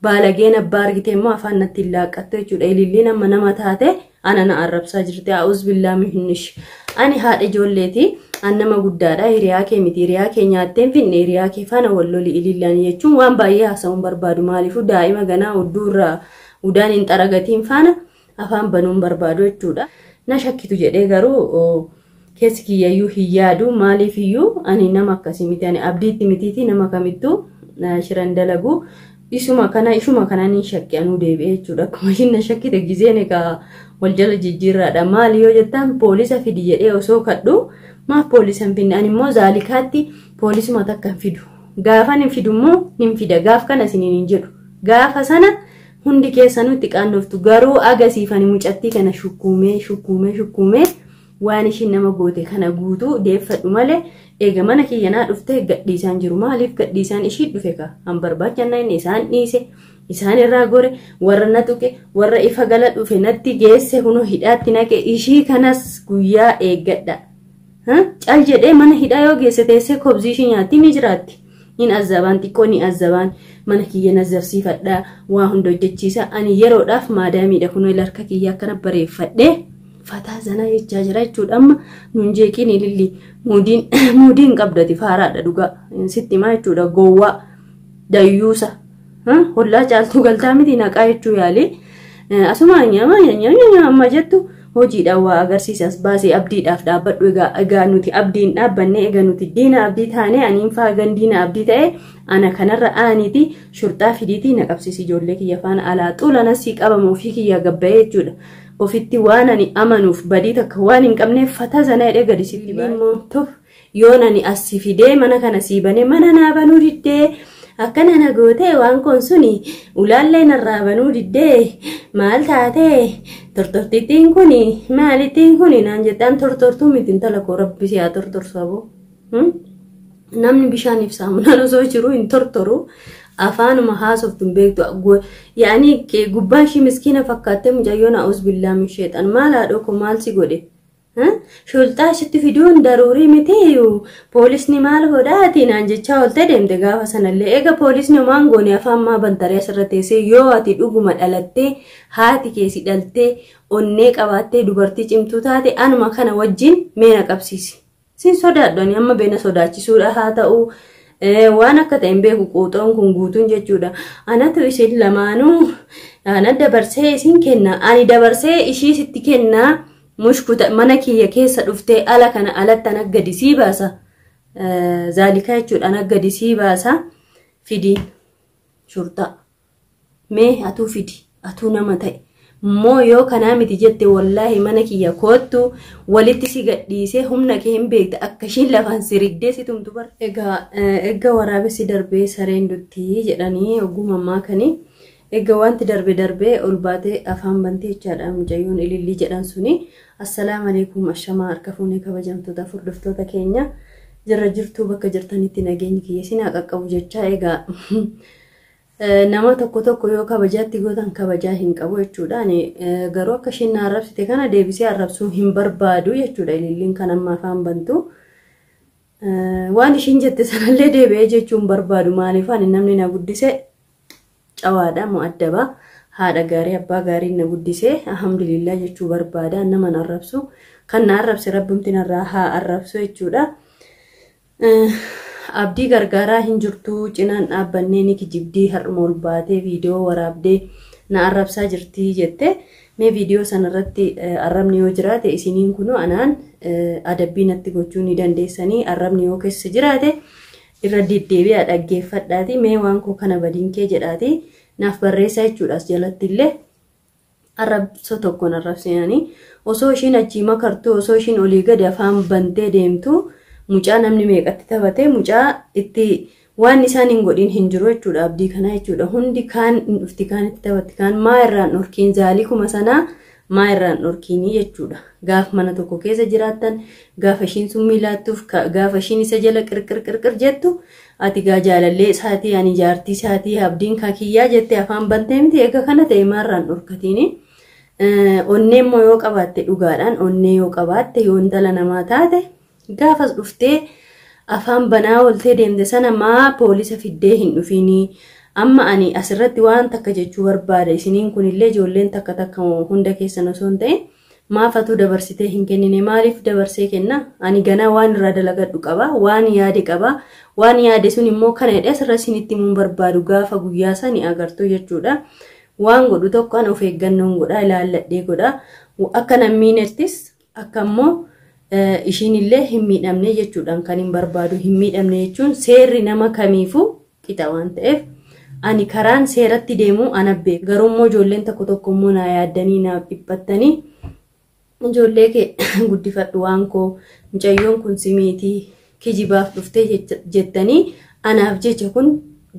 baalageen abbaa argite immoo afaan natti laaqattu jechuudha. Ililliin amma nama taate ana na arrabsaa jirti. A'uuz billaa minnish. Ani haadha ijoolleeti. An nama guddaadha. Hiriyaa kee miti. Hiriyaa kee nyaatteen finne hiriyaa kee faana walloli ilillaan jechuun waan baay'ee haasa'uun barbaadu. Maaliifuu daa'ima ganaa udduurraa udaan hin xaragatiin faana afaan banuun barbaadu jechuudha. Na shakkitu jedhee garuu keessi kiyyayyuu hin yaadu. Maaliifiyyuu ani nama akkasii miti. Ani abdiitti mitiiti nama kamittuu shiran dalagu. Ishuma kana ni shakki anuu deebi'ee jechuudha. Akkuma isheen na shakkite gizeen egaa wal jala jijjiirraadha. Maali yoo jettan poolisa fidi jedhee osoo kadhu maaf poolisa hin finne? Ani immoo zaalikaatti poolisuma takka hin fidu. Gaafa hin fidu immoo hin fida. Gaaf kana isiniin hin jedhu. Gaafa sana hundi keessanuu itti qaannoftu. Garuu agasiifani mucattii kana shukkuumee waan ishiin nama goote kana guutuu deeffadhu malee eega mana kiyyanaa dhuftee gadhiisaan jiru. Maaliif gadhiisaan ishii dhufe ka? An barbaachanna inni isaan dhiise. Isaan irraa gore warra na tuqe warra ifa gala dhufe natti geesse hunoo hidhaatti naqe. Ishii kanas guyyaa eeggadha. Cal jedhee mana hidhaa yoo geesse teessee kobzii ishii nyaatti ni jiraatti. Hin azabaan xiqqoo ni azabaan mana kiyya nazarsiifadhaa waa hunda hojjechiisa. Ani yeroodhaaf maadaamiidha kunoo harka kiyya akkana bareeffadhee fataa zanaa jechaa jira jechuudha. Amma nuun jeeqiin ililli muudiin qabdati faaraadha dhugaa sitti maa jechuudha. Gowwaa dayyuusa hollaa caaltuu galtaa miti naqaa jechuu yaali. Asuma nyaama amma jettu hojiidhaan waa agarsiisas baasee abdiidhaaf dhaabbadhu. Egaa nuti abdiin dhaabbanne egaa nuti diina abdii taane aniin faagan diina abdii ta'e ana kanarra aaniiti shurxaa fidiitii na qabsiisi ijoollee kiyya faana alaa xulanasii qabamu ofii kiyya gabbayee jechuudha. Ofitti waan ani amanuuf badii takka waan hin qabneef fataa zanaa jedhee gadi sitti immoo tof yoon ani asii fidee mana kana sii banee mana naa banuu diddee akkana na gootee waan kun suni ulaallee narraa banuu diddee maal taatee tortortittiin kuni maalittiin kuni naan jettaan tortortuu miti intala koo rabbi siyaa tortorsu aboo. Namni bishaan ibsaamunaan osoo jiru hin tortoru. Afaanuma haasoftu hin beektu. Yaani gubbaan ishii miskiina fakkaattee mucayyoon a'uuz billaa min sheexan maal haadhoo koo maal si godhe? Shulxaa ishitti fiduun daruurii miti. Poolisni maal hodhaati naan jechaa oolte deemte gaafa sanallee. Eega poolisni maan goone afaan maa bantaree asirra teessee yoo ati dhuguma dhalattee haati keessi dhaltee onnee qabaattee dubartii cimtuu taate anuma kana wajjin meena qabsiisi. Sin sodaadhani amma beena sodaachisuudha haa ta'u. Waan akka ta'een beeku quuxoon kun guutuun jechuudha. Anatu isin lamaanuu ana dabarsee isin kenna. Ani dabarsee ishii sitti kenna. Mushkuta mana kiyya keessa dhuftee ala kana alatti ana gadi sii baasa. Zaalikaa jechuudha ana gadi sii baasa. Fidi shurxaa. Mee atuu fidi. Atuu nama ta'e. Moo yoo kanaa miti jette wallaahi mana kiyya koottu walitti si gadhiisee humna kee hin beekte akka ishiin lafaan sirigdee si tumtu bar. Egaa waraabessi darbee sareen dutti jedhanii ogummaa kanii. Egaa wanti darbee ol baatee afaan bantee jechaadha mucayyoon ilillii jedhan suni. Assalaamu alaykum ashamaa harka fuunee kabajamtoota furdiftoota keenya jirra jirtuu bakka jirtanitti nageenyi kiyya sinaa qaqqabu jechaa egaa. Nama tokko yoo kabajaatti gootan kabajaa hin qabu jechuudha. Ani garuu akka isheen na arrabsite kana deebisee arrabsuu hin barbaadu jechuudha. Ililliin kan amma afaan bantu. Waan ishiin jette sanallee deebi'ee jechuun barbaadu. Maaliif ani namni na guddise cawaadha mu'addaba. Haadha gaarii abbaa gaarii na guddise alhamdulillah jechuu barbaada. Nama na arrabsu kan na arrabse rabbumti narraa haa arrabsu jechuudha. Abdii gargaaraa hin jirtu cinaan dhaabbannee ni kijibdii har'uma ol baatee viidiyoo waraabdee na arrabsaa jirti jette. Mee viidiyoo sanarratti arrabni yoo jiraate isiniin kunoo anaan adabbii natti gochuu ni dandeessanii. Arrabni yoo keessa jiraate irra deddeebi'aa dhaggeeffadhaati. Mee waan koo kana badiin kee jedhaati naaf barreessaa jechuudhaas jalatti illee arrabsa tokkoon arrabsinanii osoo ishiin achii makartuu osoo ishiin olii gadi afaan bantee deemtu. Mucaa namni meeqatti taphatee mucaa itti waan isaan hin godhin hin jiru jechuudha. Abdii kana jechuudha. Hundi kaan dhufti kaan itti taphatti kaan maa irraan dhorkiin zaalii kuma sanaa maa irraan dhorkiinii jechuudha. Gaaf mana tokko keessa jiraattan gaafa ishiin summii laattuuf gaafa ishiin isa jala qirqir jettu ati gaa jaalallee isaatii ani jaartii isaatii abdiin kakiyyaa jettee afaan bantee miti. Eega kana ta'e maa irraan dhorkatiini. Onnee immoo yoo qabaatte dhugaadhaan onnee yoo qabaatte yoo intala namaa taate. Gaafas dhuftee afaan banaa oltee deemte sana maa poolisa fiddee hin dhufiinii amma ani asirratti waan takka jechuu barbaada isiniin kunillee ijoolleen takka takka hunda keessan osoo hin ta'in maafatu dabarsitee hin kennine maaliif dabarsee kenna ani ganaa waan irraa dalagadhu qaba waan yaade qaba waan yaade sun immoo kana jedhee asirra isinitti mun barbaadu gaafa guyyaa sani agartuu jechuudha waan godhu tokko an of eeggannoon godha ilaalladhee godha akka nammiinettis akka immoo ishiin illee hin miidhamne jechuudhaan kan hin barbaadu hin miidhamne jechuun seerri nama kamiifuu qixa waan ta'eef ani karaan seeratti deemu anabbe garummoo ijoolleen tokko immoo na yaaddanii naaf dhiphattanii ijoollee kee guddifadhu waan koo mucayyoon kun simiitii kijibaaf dhuftee jettanii anaaf jecha kun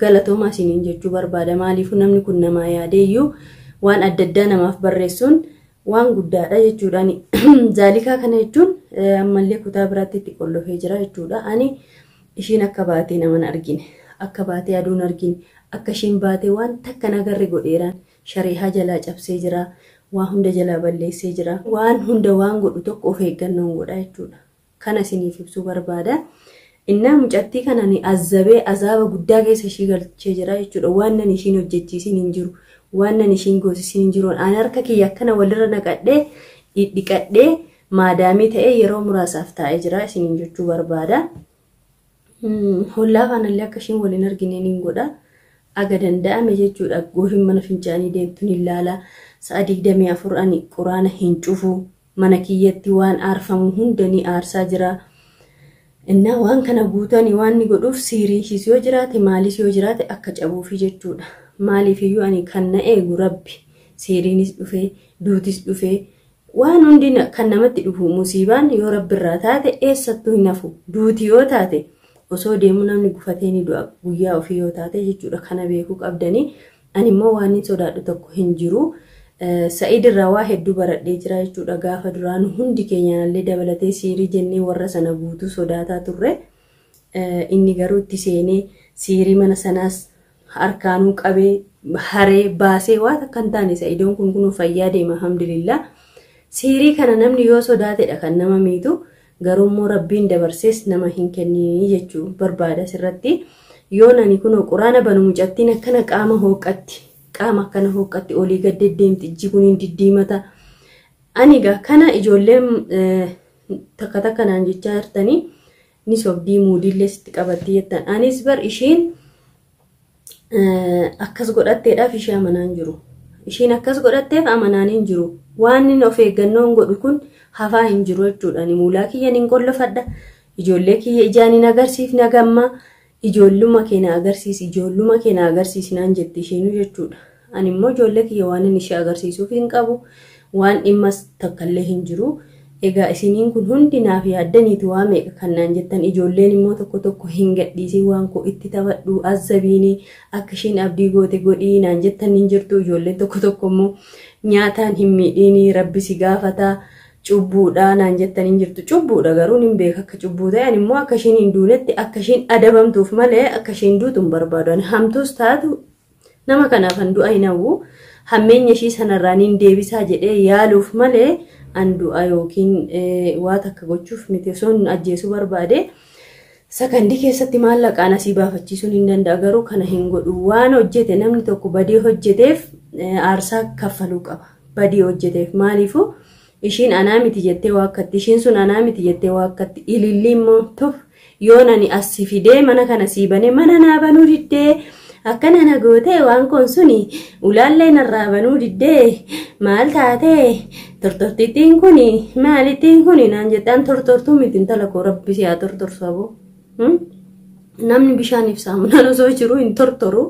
galatooma isiniin jechuu barbaada maaliifuu namni kun namaa yaadeeyyuu waan adda addaa namaaf barreessuun waan guddaadha jechuudhaan zaalikaa kana jechuun ammallee kutaa biraatti itti qollofee jira jechuudha ani ishiin akka baatee naman argine akka baatee aduun argine akka ishiin baatee waan takka nagarre godheeraan sharihaa jalaa cabsee jira waan hunda jalaa balleessee jira waan hunda waan godhu tokko of eeggannoon godha jechuudha kana isiniif ibsuu barbaada innaa mucattii kana ni azabee azaaba guddaa keessa ishii galchee jira jechuudha waan nan ishiin hojjechiisin hin jiru waan nan ishiin goosisin hin jiru ani harka kiyya akkana walirra naqadhee dhiqadhee maadaamii ta'ee yeroo muraasaaf taa'ee jira isiniin jechuu barbaada hollaa faanallee akka ishiin waliin argineen hin godha aga danda'ame jechuudha goofiin mana fincaanii deemtuun ilaala sa'a 24 ani quraana hin cufu mana kiyyatti waan aarfamu hunda ni aarsaa jira innaa waan kana guutanii waan ni godhuuf siiriinshis yoo jiraate maalis yoo jiraate akka cabuufi jechuudha maaliifiyyuu ani kan na eegu rabbi siiriinis dhufee duutis dhufee waan hundi kan namatti dhufu musiibaan yoo rabbirraa taate eessattuu hin hafu duuti yoo taate osoo deemu namni gufatee ni du'a guyyaa ofii yoo taate jechuudha kana beekuu qabdanii ani immoo waan hin sodaadhu tokko hin jiru Sa'id irraa waa hedduu baradhee jira jechuudha gaafa duraan hundi keenyaallee dabalatee siirii jennee warra sana guutuu sodaataa turre inni garuu itti seenee siirii mana sanaas harkaanuu qabee haree baasee waa takka hin taane Sa'idoon kun fayyaa deema alhamdulillah siirii kana namni yoo sodaatedha kan nama miitu garuu immoo rabbiin dabarsees nama hin kennini jechuu barbaada sirratti yoo nani kun quraana banu mucattiin akkana qaama hooqatti qaama akkana hooqatti olii gad deddeemti ijji kun hin diddiimata aniga kana ijoolleen takka takka naan jechaa jirtanii ni sobdii muudillee sitti qabatti jettan anis bar ishiin akkas godhatteedhaaf ishee amanaan jiru ishiin akkas godhatteef amanaan hin jiru waan inni of eeggannoon godhu kun hafaa hin jiru jechuudha ni muulaa kiyyan hin qollofadha ijoollee kiyya ijaan hin agarsiifne gamma ijoolluma keenya agarsiisi naan jetti ishiinu jechuudha ani immoo ijoollee kiyya waan inni ishee agarsiisuuf hin qabu waan dhimmas takkallee hin jiru egaa isiniin kun hundi naaf yaaddaniitu waa meeqa kan naan jettan ijoolleen immoo tokko hin gadhiisii waan ko itti taphadhu azzabiini akka ishiin abdii goote godhii naan jettan hin jirtu ijoolleen tokko immoo nyaataan hin miidhiini rabbi si gaafata cubbuudha naan jettan hin jirtu cubbuudha garuu hin beeka akka cubbuu ta'an immoo akka ishiin hin duunetti akka ishiin adabamtuuf malee akka ishiin duutuun barbaadan hamtuus taatu nama kanaaf an du'a hin hawwu hammeenya ishii sanarraan hin deebisaa jedhee yaaluuf malee an du'a yookiin waa takka gochuuf miti osoo hin ajjeesuu barbaade sakandii keessatti maallaqaan asii baafachiisuun hin danda'a garuu kana hin godhu waan hojjete namni tokko badii hojjeteef aarsaa kaffaluu qaba badii hojjeteef maaliifuu ishiin anaa miti jettee waakkatti ishiin sun anaa miti jettee waakkatti ililli immoo tuf yoo nani asii fidee mana kana siibane mana naa banuu diddee akkana na gootee waan kun suni ulaallee narraa banuu diddee maal taatee tortortittiin kuni maalittiin kuni naan jettaan tortortuu miti intala koo rabbi siyaa tortorsabu namni bishaaniif saamunaan osoo jiru hin tortoru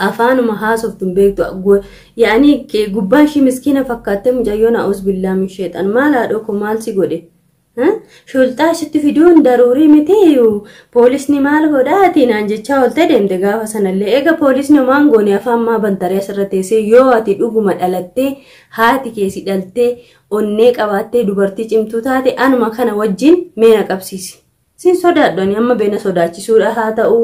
afaanuma haasoftuun beektu yaani gubbaan ishii miskiina fakkaattee mucayyoon a'uuz billaa min sheexan maal haadhoo ko maal si godhe shulxaa ishitti fiduun daruurii miti poolisni maal godhaati naan jechaa ooltee deemte gaafa sanallee eega poolisni homaan goone afaan maa bantaree asirra teessee yoo ati dhuguma dhalattee haati keessi dhaltee onnee qabaattee dubartii cimtuu taate anuma kana wajjin meena qabsiisi sin sodaadhani amma beena sodaachisuudha haa ta'u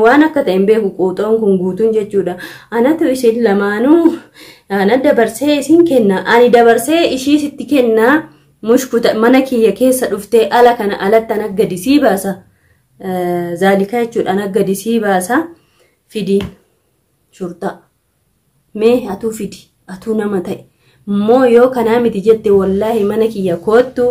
waan akka ta'een beeku quuxoon kun guutuun jechuudha anatu isin lamaanuu ana dabarsee isin kenna ani dabarsee ishii sitti kenna mushkuta mana kiyya keessa dhuftee ala kana alatti ana gadisii baasa zaalika jechuudha ana gadisii baasa fidi shurtaa mee atuu fidi atuu nama ta'e moo yoo kanaa miti jette wallaahi mana kiyya koottu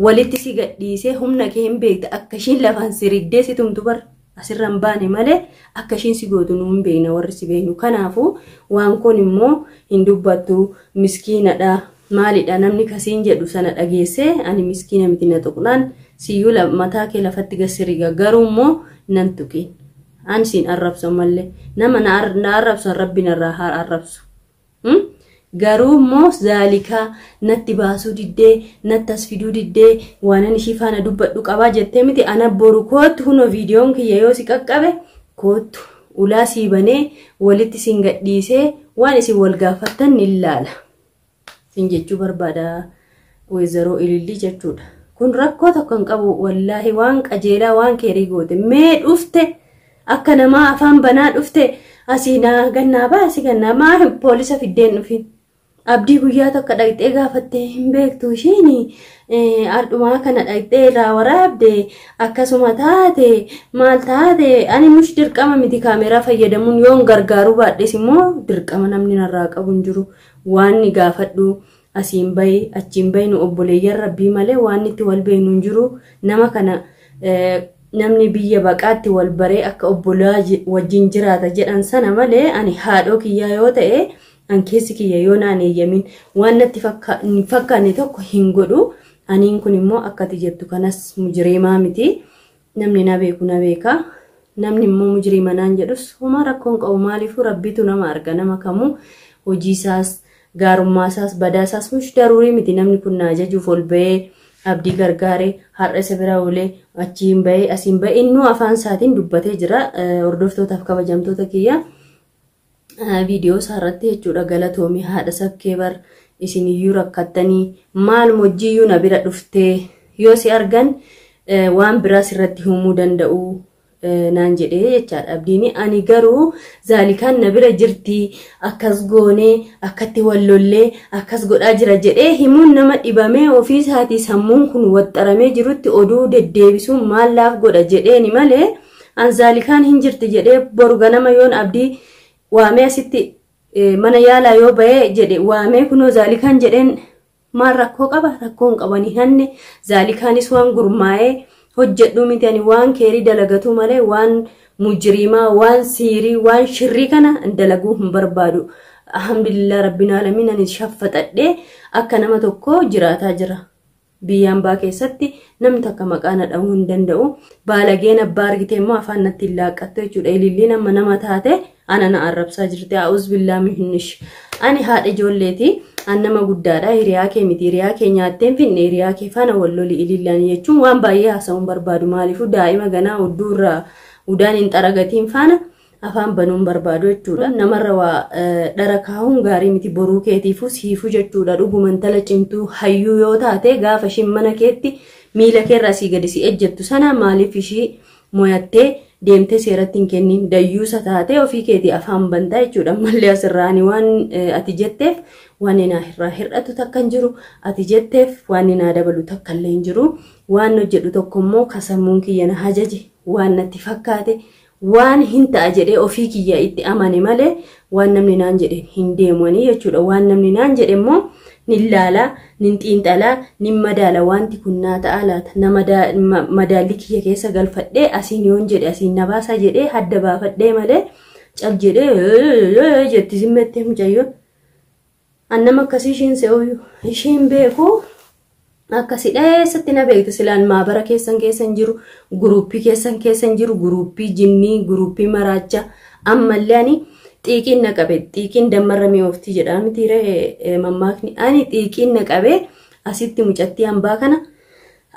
walitti si gadhiisee humna kee hin beekta akka ishiin lafaan siriddee si tumtu bar asirraan baane malee akka ishiin si gootu nu hin beekna warri si beeknu. Kanaafuu waan kun immoo hin dubbattu miskiinadha maalidha namni kasiin jedhu sana dhageessee ani miskiina miti na tuqnaan siyyuu mataa kee lafatti gassiriga garuu immoo nan tuqin an siin arrabsu malee nama na arrabsu rabbi narraa haa arrabsu. Garuu immoo zaalikaa natti baasuu diddee natti as fiduu diddee waan ishii faana dubbadhu qabaa jettee miti ana boru kootu huno viidiyoon kiyya yoo si qaqqabe kootu ulaa sii banee walitti siin gadhiisee waan isin wal gaafattan ni ilaala sin jechuu barbaada Wayzaroo Ilillii jechuudha. Kun rakkoo tokko hin qabu wallaahi waan qajeelaa waan keerii goote mee dhufte akka namaa afaan banaa dhufte asiinaa gannaa baasi gannaa maa poolisa fiddeen dhufin. Abdii guyyaa tokko dhaqxee gaafattee hin beektu ishiin ardhumaa kana dhaqxee irraa waraabde akkasuma taate maal taate ani mush dirqama miti kaameraa fayyadamuun yoon gargaaruu baadhes immoo dirqama namni narraa qabu hin jiru waan ni gaafadhu asiin bayi achiin bayi nu obboleeyyan rabbii malee waan itti wal beeknu hin jiru nama kana namni biyya baqaatti wal baree akka obbolaa wajjin jiraata jedhan sana malee ani haadhoo kiyyaa yoo ta'e an keessi kiyya yoo naan eeyyamin waan natti fakkaanne tokko hin godhu aniin kun immoo akkati jettu kanas mujrimaa miti namni na beeku na beeka namni immoo mujrima naan jedhus homa rakkoon qabu maaliifuu rabbitu nama arga nama kamuu hojiisaas gaarummaasaas badaasaas mush daruurii miti namni kun na ajajuuf ol ba'ee abdii gargaaree har'a isa bira oolee achiin ba'ee asiin ba'ee innuu afaan isaatiin dubbatee jira hordoftootaaf kabajamtoota kiyya. Viidiyoo isaarratti jechuudha galatoomii haadha sakkee bar isiniyyuu rakkattanii maal mojjiyyuu na bira dhuftee yoo si argan waan biraas irratti himuu danda'u naan jedhee jechaadha abdiin ani garuu zaalikaan na bira jirti akkas goonee akkatti wallollee akkas godhaa jira jedhee himuun nama dhibamee ofii isaatii sammuun kun waxxaramee jirutti oduu deddeebisuun maal laaf godha jedheeni malee an zaalikaan hin jirti jedhee boru ganama yoon abdii waamee asitti mana yaalaa yoo ba'ee jedhe waamee kunoo zaalikaan jedheen maal rakkoo qaba rakkoon qabanii hanne zaalikaanis waan gurmaa'ee hojjedhu miti ani waan keerii dalagatu malee waan mujrimaa waan siirii waan shirrii kana dalaguu hin barbaadu. Alhamdulillah rabbil alamin ani shaffaxadhee akka nama tokko jiraataa jira. Biyyaan baa keessatti namni takka maqaan dhahuu hin danda'u. Baalageen abbaa argitee immoo afaan natti laaqattu jechuudha. Ililliin amma nama taate ana na arrabsaa jirti. A'uuz billaa mihnish. Ani haadha ijoolleeti. An nama guddaadha. Hiriyaa kee miti. Hiriyaa kee nyaatteen finne hiriyaa kee faana walloli ilillaan jechuun waan baay'ee haasa'uun barbaadu. Maaliifuu daa'ima ganaa hudduu irraa udaan hin xaragatiin faana afaan banuun barbaadu jechuudha. Namarra waa dhara kaa'uun gaarii miti boruu keetiifuu siifuu jechuudha. Dhuguman tala cimtuu hayyuu yoo taate gaafa ishiin mana keetti miila keerraa sii gadi si ejjettu sana maaliif ishii mo'attee deemtee seeratti hin kennin dayyuusa taate ofii keetii afaan bantaa jechuudha. Mallee asirraani waan ati jetteef waan naa irraa hir'atu takka hin jiru. Ati jetteef waan naa dabalu takka illee hin jiru. Waan hojjedhu tokko immoo kasammuun kiyya na hajaje waan natti fakkaate waan hin ta'a jedhee ofii kiyya itti amane malee waan namni naan jedhe hin deemanii jechuudha. Waan namni naan jedhe immoo nin laala nin xiinxala nin madaala wanti kun naa ta'a laata nama madaalli kiyya keessa galfadhee asiin yoon jedhe asiin na baasa jedhee hadda baafadhee malee cal jedhee jetti zimmettee mucayyoon annama akkasii ishiin se'uyyuu ishiin beeku akkasi dheessatti na beektu silaan maabara keessan jiru guruuppii keessan jiru guruuppii jinnii guruuppii maraacha ammallee ani xiiqiin na qabe xiiqiin dammarra mi'ooftii jedha mitiiree mammaakni ani xiiqiin na qabe asitti mucattii hambaa kana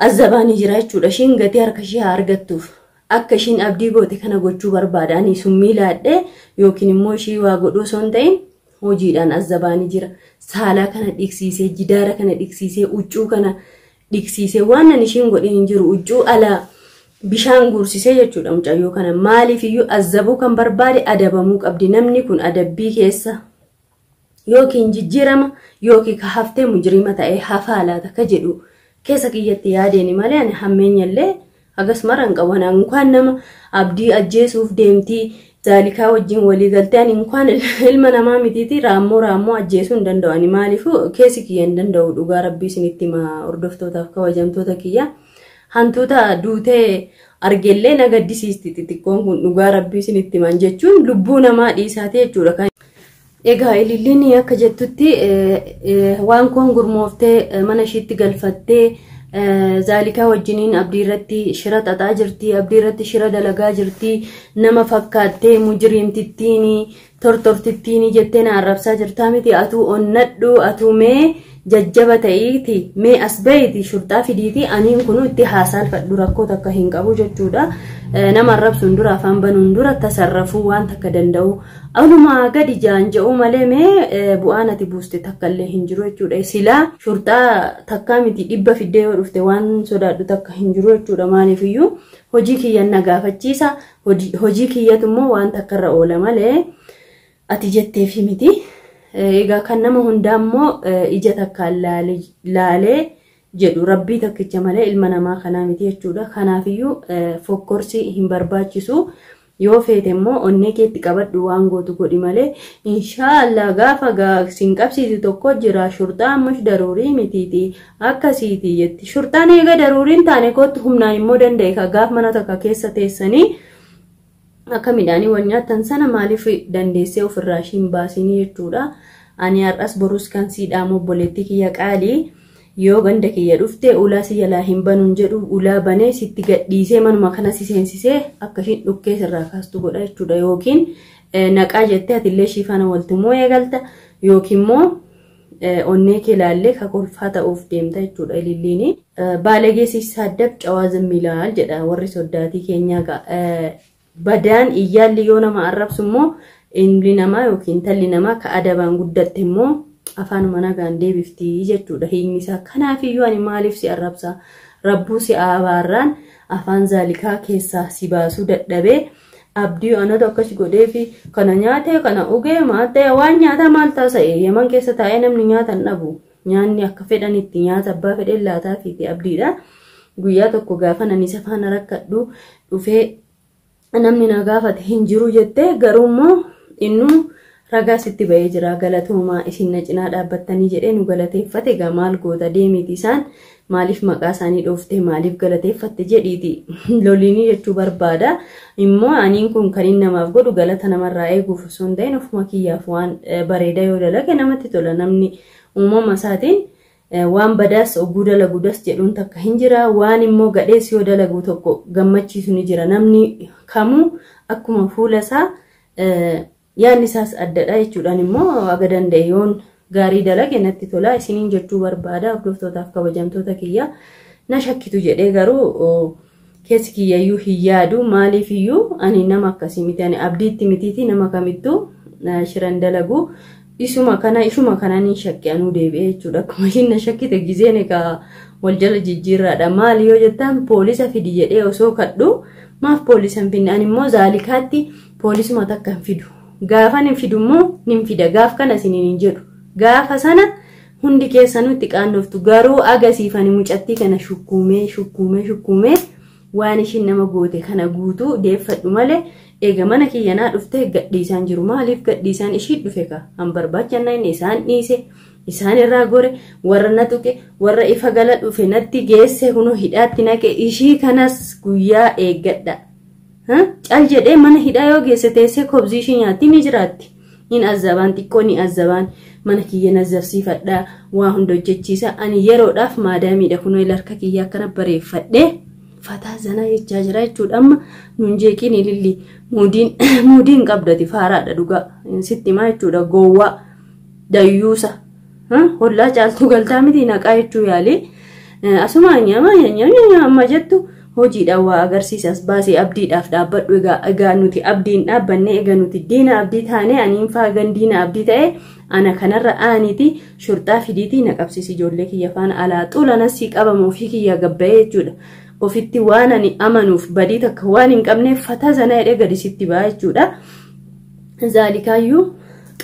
azzabaanii jira jechuudha. Ishiin gatii harka ishee haa argattuuf akka ishiin abdii goote kana gochuu barbaada. Ani summii laadhee yookiin immoo ishii waa godhuu osoo hin ta'in hojiidhaan azzabaanii jira. Saalaa kana dhiqsiisee jidaara kana dhiqsiisee uccuu kana dhiqsiisee waan ani ishiin godhin hin jiru uccuu alaa bishaan guursisee jechuudha mucayyoo kana maaliif iyyuu azzabuu kan barbaade adabamuu qabdi. Namni kun adabbii keessa yookiin jijjiirama yookiin ka haftee mujrima ta'ee hafaalaata ka jedhu keessa kiyyatti yaadeeni malee ani hammeenyallee hagas maran qaban ankaan nama abdii ajjeesuuf deemtii zaalikaa wajjin walii galtee ani inkaan ilma namaa mitiiti raammoo ajjeesuu hin danda'ani maaliifuu keessi kiyya hin danda'u dhugaa rabbii isinitti ma hordoftootaaf kabajamtoota kiyya hantuuta duutee argellee na gaddisiisti xixiqqoon kun dhugaa rabbii isinitti man jechuun lubbuu namaa dhiisaatee jechuudha. Egaa ililliin akka jettutti waan koon gurmooftee mana ishiitti galfattee zaalikaa wajjiniin abdii irratti shira xaxaa jirti abdii irratti shira dalagaa jirti nama fakkaattee mujriimtittiin tortortittiin jettee na arrabsaa jirtaa miti atuu onnadhu atuu mee jajjaba ta'iiti mee as ba'iiti shurxaa fidiiti aniin kunu itti haasaalfadhu rakkoo takka hin qabu jechuudha. Nama arrabsuun dura afaan banuun dura tasarrafuu waan takka danda'u alumaa gadi jaanja'uu malee mee bu'aan ati buuste takka illee hin jiru jechuudha. Silaa shurxaa takkaa miti dhibba fiddee yoo dhufte waan sodaadhu takka hin jiru jechuudha. Maaliifiyyuu hojii kiyyan na gaafachiisa hojii kiyyatu immoo waan takka irra oola malee ati jetteefi miti. Egaa kan nama hundaa immoo ija takkaan laalee jedhu rabbii takkicha malee ilma namaa kanaa miti jechuudha. Kanaafiyyuu fokkorsi hin barbaachisu yoo feete immoo onnee keetti qabadhu waan gootu godhi malee inshaallah gaafa sin qabsiisu tokko jira shurxaa mush daruurii mitiiti akkasiiti jetti. Shurxaan eega daruuriin taane kootu humnaa immoo danda'e ka gaaf mana takka keessa teessanii akka midhaanii wal nyaattan sana maaliif dandeessee ofirraa ishiin baasinii jechuudha. Ani har'as borus kan siidhaam obboleettii kiyya qaalii yoo ganda kiyya dhufte ulaa si jalaa hin banuun jedhu ulaa banee sitti gadhiisee manuma kana si seensisee akka ishiin dhukkee sirraa kaastu godha jechuudha. Yookiin naqaa jettee atillee ishii faana waltummoo eegalta yookiin immoo onnee kee laallee ka kolfaa ta'uuf deemta jechuudha. Ililliini baalagee sisaaddab cawaa zammilaal jedha warri soddaatii keenyaa badaan iyyaalli yoo nama arrabsu immoo ilmi namaa yookiin talli namaa ka adabaan guddatte immoo afaanuma nagaan deebifti jechuudha. Hiikni isaa kanaafiyyuu ani maaliif si arrabsa rabbuu si abaarraan afaan zaalikaa keessaa si baasuu dadhabee abdii anatu akkas godheefi kana nyaatee kana ugee maatee waan nyaata maal taasa'e yaman keessa taa'ee namni nyaata hin dhabu nyaanni akka fedhanitti nyaata abbaa fedheen laataa fiiti abdiidha. Guyyaa tokko gaafa nani safaana rakkadhu dhufee namni na gaafate hin jiru jettee garuu immoo innuu ragaa sitti ba'ee jira galatoomaa isin na cinaa dhaabbattanii jedhee nu galateeffate gaa maal goota deemiti isaan maaliif maqaa isaanii dhooftee maaliif galateeffatte jedhiiti loliinii jechuu barbaada. Immoo aniin kun kan inni namaaf godhu galata namarraa eeguuf osoo hin ta'in ofuma kiyyaaf waan bareeda yoo dalage namatti tola. Namni uumama isaatiin waan badaas oguu dalaguudas jedhuun takka hin jira waan immoo gadhees yoo dalagu tokko gammachiisu ni jira. Namni kamuu akkuma fuula isaa yaanni isaas addadha jechuudhaan immoo aga danda'e yoon gaarii dalage natti tola isiniin jechuu barbaada. Hordoftootaaf kabajamtoota kiyya na shakkitu jedhee garuu keessi kiyyayyuu hin yaadu maaliifiyyuu ani nama akkasii miti ani abdiitti mitiiti nama kamittuu shiran dalagu ishuma kana ni shakke anuu deebi'ee jechuudha. Akkuma ishiin na shakkite gizeen egaa wal jala jijjiirraadha. Maali yoo jettaan poolisa fidi jedhee osoo kadhu maaf poolisa hin finne ani immoo zaalikaatti poolisuma takka hin fidu. Gaafa nin fidu immoo nin fida gaaf kana isiniin hin jedhu. Gaafa sana hundi keessanuu itti qaannoftu garuu agasiifani mucattii kana shukkuumee waan ishiin nama goote kana guutuu deeffadhu malee eega mana kiyyanaa dhufte gadhiisaan jiru. Maaliif gadhiisaan ishii dhufe ka han barbaachanna inni isaan dhiise isaan irraa gore warra na tuqe warra ifa gala dhufe natti geesse kunoo hidhaatti naqe ishii kanas guyyaa eeggadha. Cal jedhee mana hidhaa yoo geesse teessee kobzii ishii nyaatti ni jiraatti. In azabaan xiqqoo ni azabaan mana kiyya nazabsiifadhaa waa hunda hojjechiisa. Ani yeroodhaaf maadaamiidha kunoo harka kiyya akkana bareeffadhee fataa zanaa jechaa jira jechuudha. Amma nuun jeeqiin ililli muudiin qabdati faaraadha dhugaa sitti maa jechuudha gowwaa dayyuusa hollaa caaltuu galtaa miti naqaa jechuu yaali asuma nyaama amma jettu hojiidhaan waa agarsiisas baasee abdiidhaaf dhaabbadhu. Egaa nuti abdiin dhaabbanne egaa nuti diina abdii taane aniin faagan diina abdii ta'e ana kanarra aaniiti shurxaa fidiitii na qabsiisi ijoollee kiyya faana alaa xulanas qabamu fi kiyya gabbayee jechuudha. Ofitti waan ani amanuuf badii takka waan hin qabneef fataa sana jedhee gadi sitti ba'a jechuudha. Zaalikaayyuu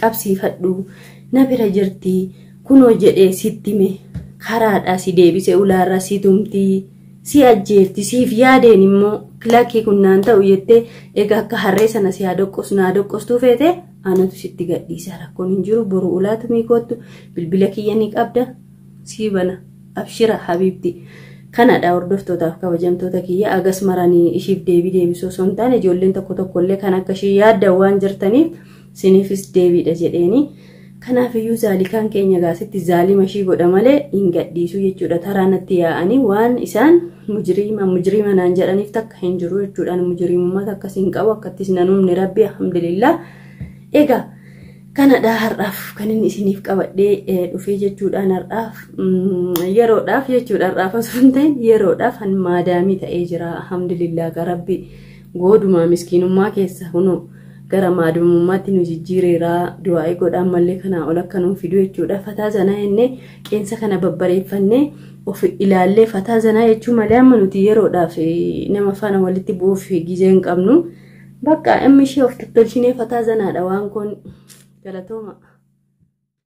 qabsiifadhu na bira jirti kunoo jedhee sittime karaadhaa si deebise ulaarraa si tumti si ajjeefti siif yaadeen immoo Lakki kunnaan ta'u jettee egaa akka harree sana si naa doqqostuu feete anatu sitti gadhiisa rakkoon hin jiru boru ulaatu miikootu bilbila kiyya ni qabda sii bana abshira habiibti. Kanadha hordoftootaaf kabajamtoota kiyya agas maranii ishiif deebisoo osoo hin taane ijoolleen tokkollee kan akka ishee yaadda waan jirtaniif siniifis deebiidha jedheeni. Kanaafiyyuu zaalikaan keenya gaasitti zaalima ishii godha malee hin gadhiisu jechuudha. Taraanatti yaa'anii waan isaan mujriima naan jedhaniif takka hin jiru jechuudhaan mujriimummaa akkasiin qabu akkattis nanumni rabbi alhamdulillah. Egaa kanadha har'aaf kan inni isiniif qabadhee dhufee jechuudhaan har'aaf yeroodhaaf jechuudha har'aaf osoo hin ta'in yeroodhaaf han maadaamii ta'ee jira alhamdulillah garabbi goodumaa miskiinummaa keessa hunoo gara maadummaatti nu jijjiireeraa du'aa godhaan mallee kanaa ol akka nuuf fiduu jechuudha. Fataa zanaa jennee qeensa kana babbareeffannee of ilaallee fataa zanaa jechuun malee amma nuti yeroodhaaf nama faana walitti bu'uuf gizee hin qabnu. Bakka amma ishee of tottolchinee fataa zanaadha waan kun galatooma.